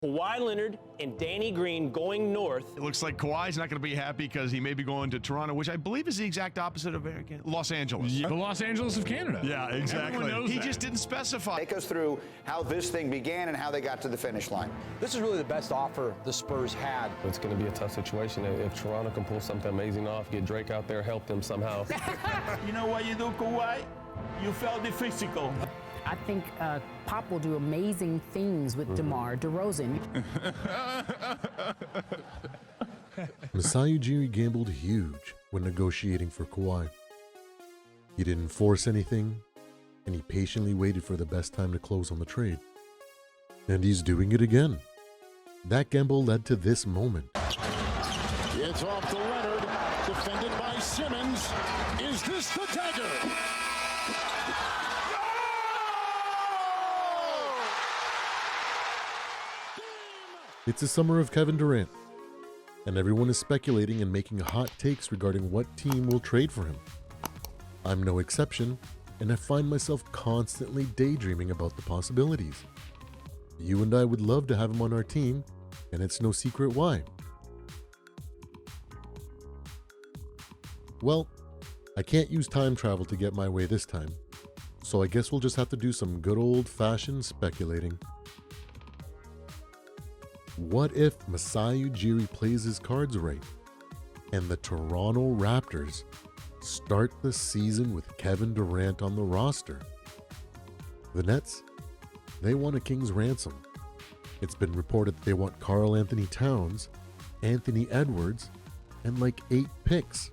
Kawhi Leonard and Danny Green going north. It looks like Kawhi's not going to be happy because he may be going to Toronto, which I believe is the exact opposite of Los Angeles. The Los Angeles of Canada. Yeah, exactly. He just didn't specify. Take us through how this thing began and how they got to the finish line. This is really the best offer the Spurs had. It's going to be a tough situation. If Toronto can pull something amazing off, get Drake out there, help them somehow. You know what you do, Kawhi? You felt the physical. I think Pop will do amazing things with DeMar DeRozan. Masai Ujiri gambled huge when negotiating for Kawhi. He didn't force anything, and he patiently waited for the best time to close on the trade. And he's doing it again. That gamble led to this moment. It's off to Leonard, defended by Simmons. Is this the dagger? It's the summer of Kevin Durant, and everyone is speculating and making hot takes regarding what team will trade for him. I'm no exception, and I find myself constantly daydreaming about the possibilities. You and I would love to have him on our team, and it's no secret why. Well, I can't use time travel to get my way this time, so I guess we'll just have to do some good old-fashioned speculating. What if Masai Ujiri plays his cards right and the Toronto Raptors start the season with Kevin Durant on the roster? The Nets, they want a king's ransom. It's been reported that they want Karl Anthony Towns, Anthony Edwards, and like 8 picks.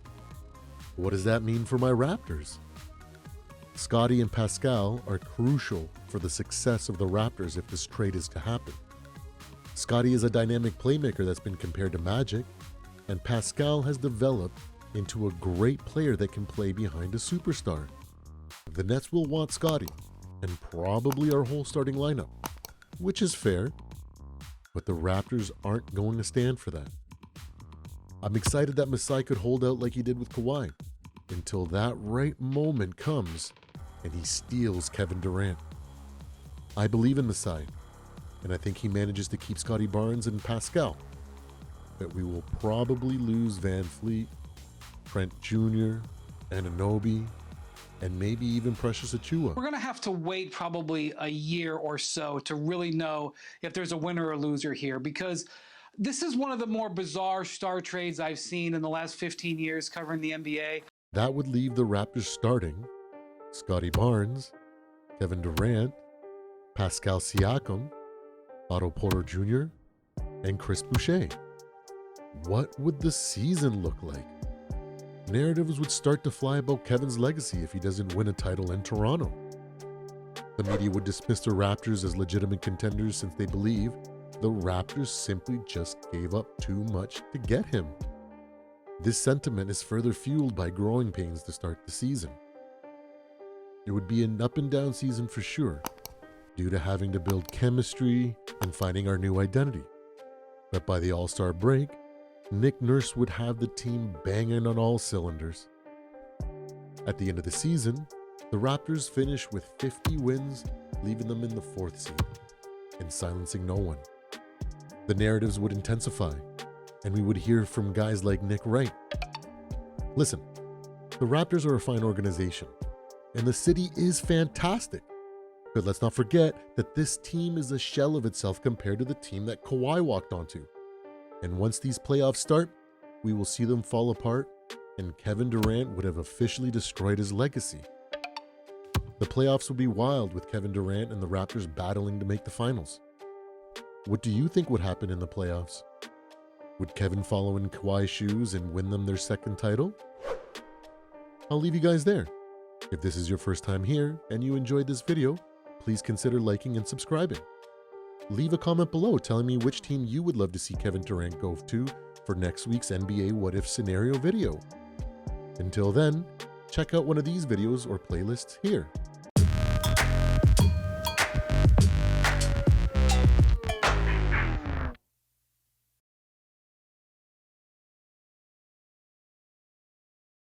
What does that mean for my Raptors? Scottie and Pascal are crucial for the success of the Raptors if this trade is to happen. Scottie is a dynamic playmaker that's been compared to Magic, and Pascal has developed into a great player that can play behind a superstar. The Nets will want Scottie, and probably our whole starting lineup, which is fair, but the Raptors aren't going to stand for that. I'm excited that Masai could hold out like he did with Kawhi, until that right moment comes and he steals Kevin Durant. I believe in Masai, and I think he manages to keep Scottie Barnes and Pascal. But we will probably lose Van Fleet, Trent Jr., Anunoby, and maybe even Precious Achiuwa. We're going to have to wait probably a year or so to really know if there's a winner or loser here, because this is one of the more bizarre star trades I've seen in the last 15 years covering the NBA. That would leave the Raptors starting Scottie Barnes, Kevin Durant, Pascal Siakam, Otto Porter Jr., and Chris Boucher. What would the season look like? Narratives would start to fly about Kevin's legacy if he doesn't win a title in Toronto. The media would dismiss the Raptors as legitimate contenders since they believe the Raptors simply just gave up too much to get him. This sentiment is further fueled by growing pains to start the season. It would be an up and down season for sure, due to having to build chemistry and finding our new identity. But by the All-Star break, Nick Nurse would have the team banging on all cylinders. At the end of the season, the Raptors finish with 50 wins, leaving them in the 4th seed and silencing no one. The narratives would intensify, and we would hear from guys like Nick Wright. Listen, the Raptors are a fine organization, and the city is fantastic. But let's not forget that this team is a shell of itself compared to the team that Kawhi walked onto. And once these playoffs start, we will see them fall apart, and Kevin Durant would have officially destroyed his legacy. The playoffs will be wild with Kevin Durant and the Raptors battling to make the finals. What do you think would happen in the playoffs? Would Kevin follow in Kawhi's shoes and win them their 2nd title? I'll leave you guys there. If this is your first time here and you enjoyed this video, please consider liking and subscribing. Leave a comment below telling me which team you would love to see Kevin Durant go to for next week's NBA What If scenario video. Until then, check out one of these videos or playlists here.